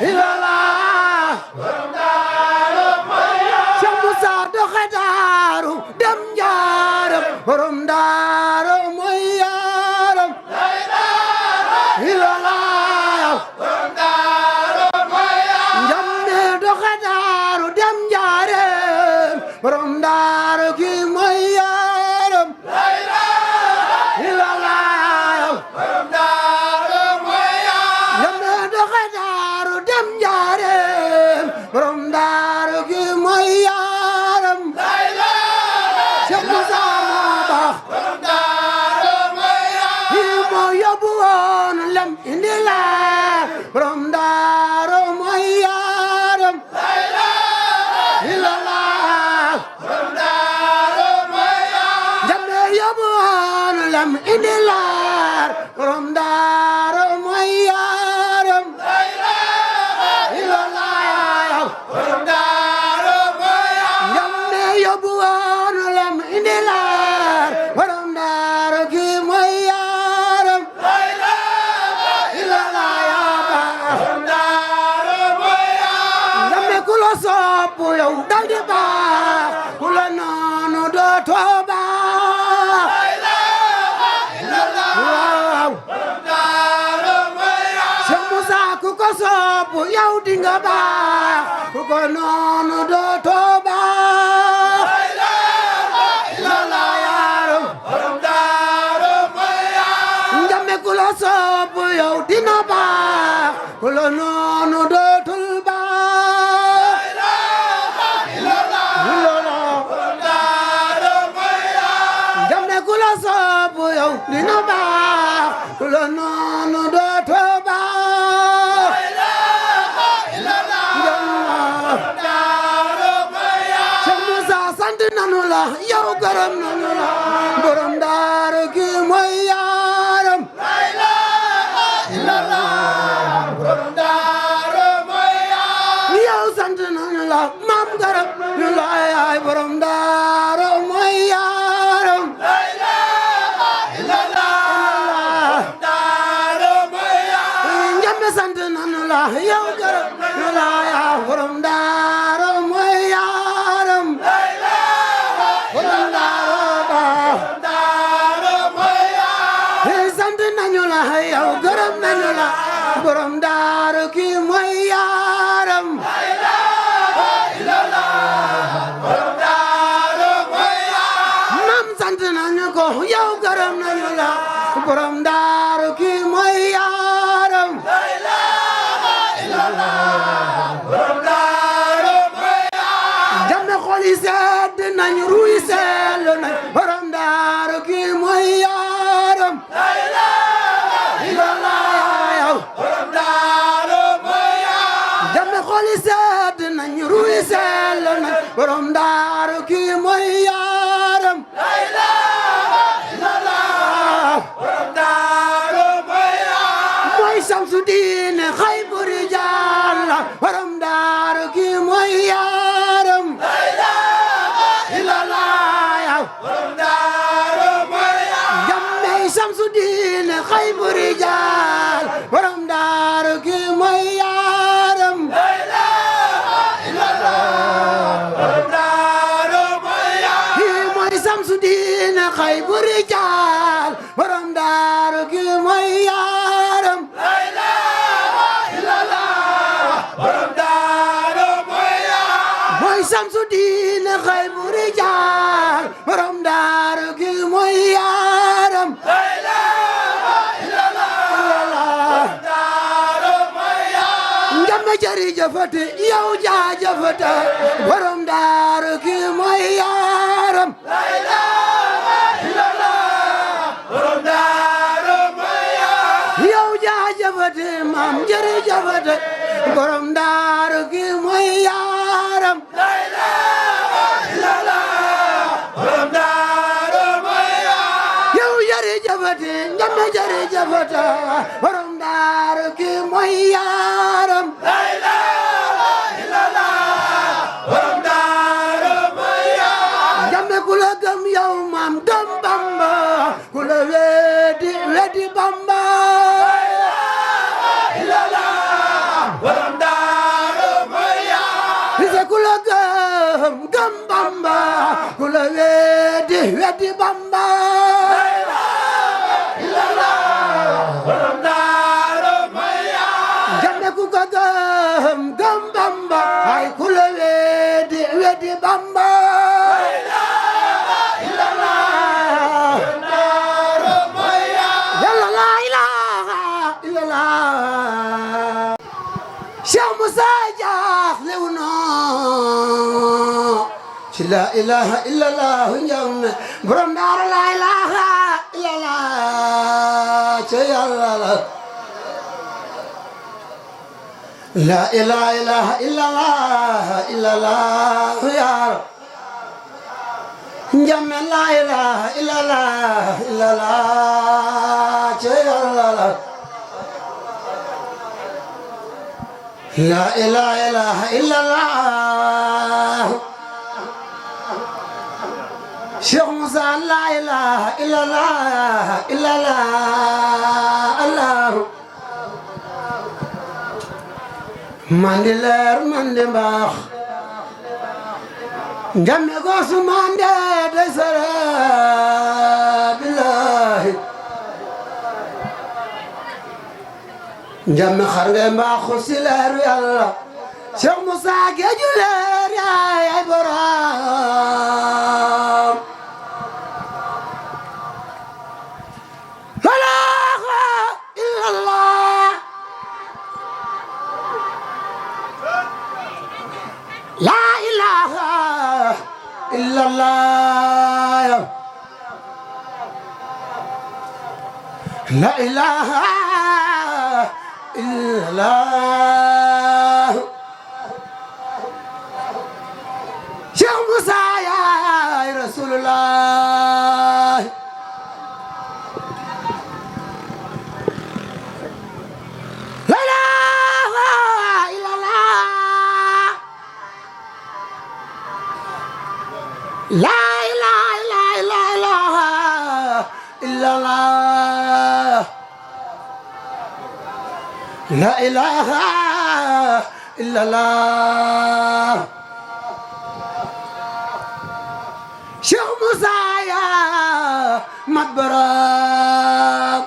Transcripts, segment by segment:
illallah borom daaru mooy yaaram Cheikh Moussa doxe daaru dem njaaram borom daaru mooy yaaram la ilaha illallah borom daaru mooy yaaram njamme doxe daaru dem njaaram borom daaru ki mooy yaaram la ilaha illallah borom daaru mooy yaaram njamme doxe daaru dem njaaram borom daaru ki mooy yaaram la ilaha Cheikh Moussa moo baax borom daaru mooy yaaram yi moo yóbbu woon lem indi la borom daaru mooy yaaram la ilaha illallah borom daaru mooy yaaram njamme yóbbu woon lem indi la borom daaru mooy yaaram la ilaha illallah borom daaru mooy yaaram njamme yóbbu woon lem indi la borom daaru ki mooy yaaram la ilaha illallah borom daaru mooy yaaram njamme ku la sopp yow dal di baax ku la noonu dootoo baax la ilaha illallah waaw borom daaru mooy yaaram Cheikh Moussa ku ko sopp yow di nga baax ku ko noonu dootoo baax la ilaha illallah yaaram borom daaru mooy yaaram njamme ku la sopp yow dina baax ku la noonu dootul baax la ilaha illallah borom daaru mooy yaaram njamme ku la sopp yow dina baax ku la noonu dootul baax la ilaha illallah borom daaru mooy yaaram Cheikh Moussa sant nanu la yow gërëm nanu la borom daaru ki mooy yaaram la ilaha illallah borom daaru mooy yaaram yow sant nanu la maam gërëm nanu la yaay borom daaru mooy yaaram la ilaha illallah borom daaru mooy yaaram njamme sant nanu la yow gërëm nanu la yaay borom daaru mooy yaaram la ilaha illallah borom daaru mooy yaaram sant nañu la yow gërëm nañu la borom daaru ki mooy yaaram la ilaha illallah borom daaru mooy yaaram nam sant nañu ko yow gërëm nañu la borom daaru ki mooy yaaram la ilaha illallah borom daaru mooy yaaram jamme xol yi sedd nañu ruy sell nañ borom daaru ki mooy yaaram la ilaha illallah borom daaru mooy yaaram jamme xol yi sedd nañu ruy sell nañ borom daaru ki mooy yaaram la ilaha illallah borom daaru mooy yaaram mooy samsu diine xaybu rijaal borom daaru ki mooy yaaram la ilaha illallah borom daaru mooy yaaram jamme samsu diine xaybu rijaal borom daaru ki mooy yaaram la ilaha illallah borom daaru mooy yaaram ki mooy samsu diine xaybu rijaal borom daaru ki mooy yaaram la ilaha illallah borom daaru mooy yaaram mooy samsu diine xaybu rijaal borom daaru ki mooy yaaram la ilaha illallah borom daaru mooy yaaram njamme jërëjëfate yow jaajëfate borom daaru ki mooy yaaram la ilaha illallah borom daaru mooy yaaram yow jaajëfate maam jërëjëfate borom daaru ki mooy yaaram la ilaha illallah borom daaru mooy yaaram yow jërëjëfate njamme jërëjëfate borom daaru ki mooy yaaram la ilaha illallah borom daaru mooy yaaram njamme ku la gëm yow maam gëm Bamba ku la weddi Bamba la ilaha illallah borom daaru ku ko gëm gëm Bamba ay ku la weddi weddi Bamba yàlla la ilaha illallah Cheikh Moussa jaaxle wu na ci la ilaha illallah njam borom daara la ilaha illallah ci yàlla la ilaha illallah ya rab njam la ilaha illallah ci yàlla la ilaha illallah Cheikh Moussa la ilaha illallah Allah mandi leer mandi mbaax njame goosu mande de sara billahi njame xar nga mbaaxu si leeru Yàlla Cheikh Moussa géeju leer yaay borom la ilaha illallah la ilaha illallah la ilaha illallah Cheikh Moussa ya Rasulullah la ilaha illallah la ilaha illallah la ilaha illallah Cheikh Moussa ya mat barak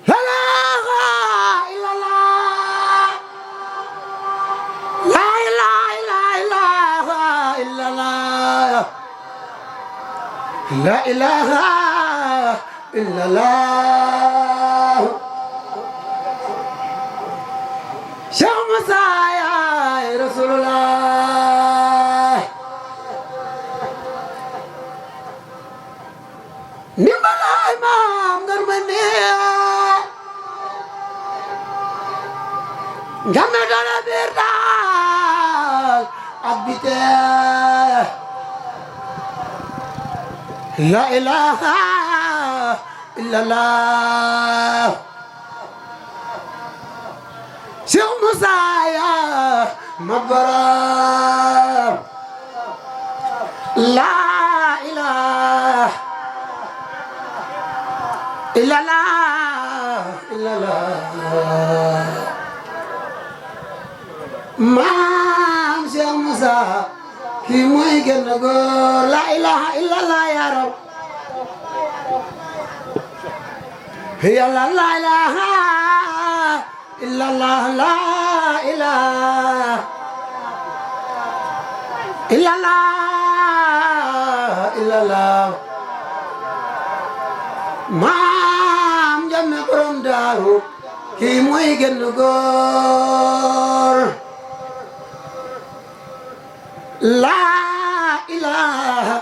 la ilaha illallah la ilaha illallah la ilaha illallah Cheikh Moussa ya Rasulullah nimbalay maam ngarmane ngame dara berdal abite la ilaha illallah Cheikh Moussa ya mabaram la ilaha illallah maam Cheikh Moussa kii mooy gën a góor la ilaha illallah ya rab yàlla la ilaha illallah la ilaha illallah maam Jamme borom daaru kii mooy gën a góor la ilaha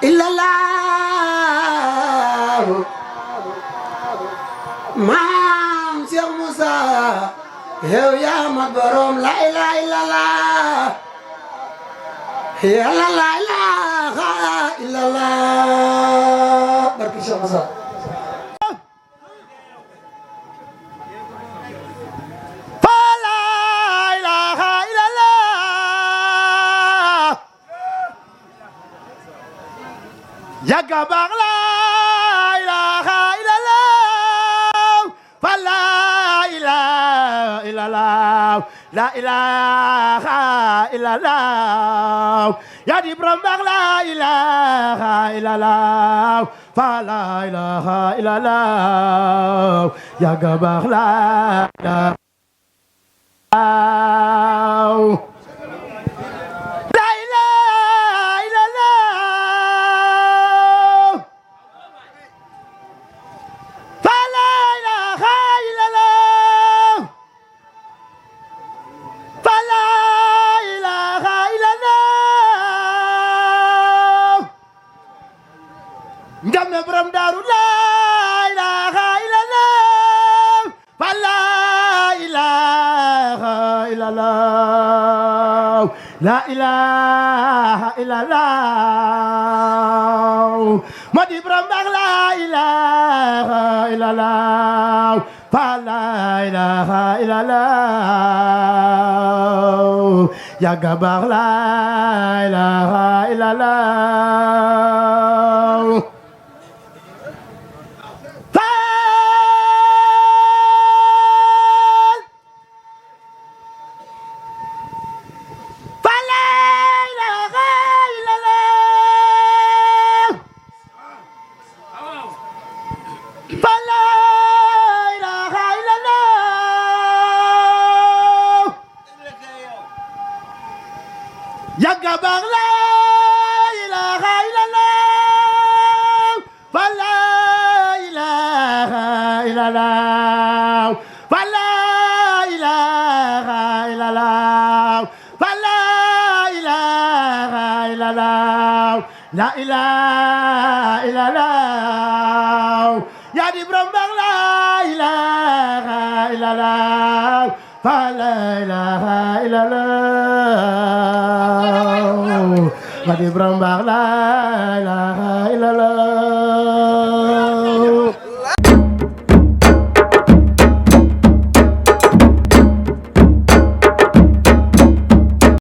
illallah maam Cheikh Moussa yow yaa mat borom la ilaha illallah yàlla la ilaha illallah barke Cheikh Moussa yàgga baax la ilaha illallah fa la ilaha illallah la ilaha illallah ya di borom baax la ilaha illallah fa la ilaha illallah yàgga baax la ilaha Njambe borom daaru la ilaha illallah fa la ilaha illallah la ilaha illallah modi borom baax la ilaha illallah fa la ilaha illallah yàgga baax la ilaha illallah yàgga baax la ilaha illallah fa la ilaha illallah fa la ilaha illallah fa la ilaha illallah la ilaha illallah yaa di borom baax la ilaha illallah fa la ilaha illallah Madi Borom baax la ilaha illallah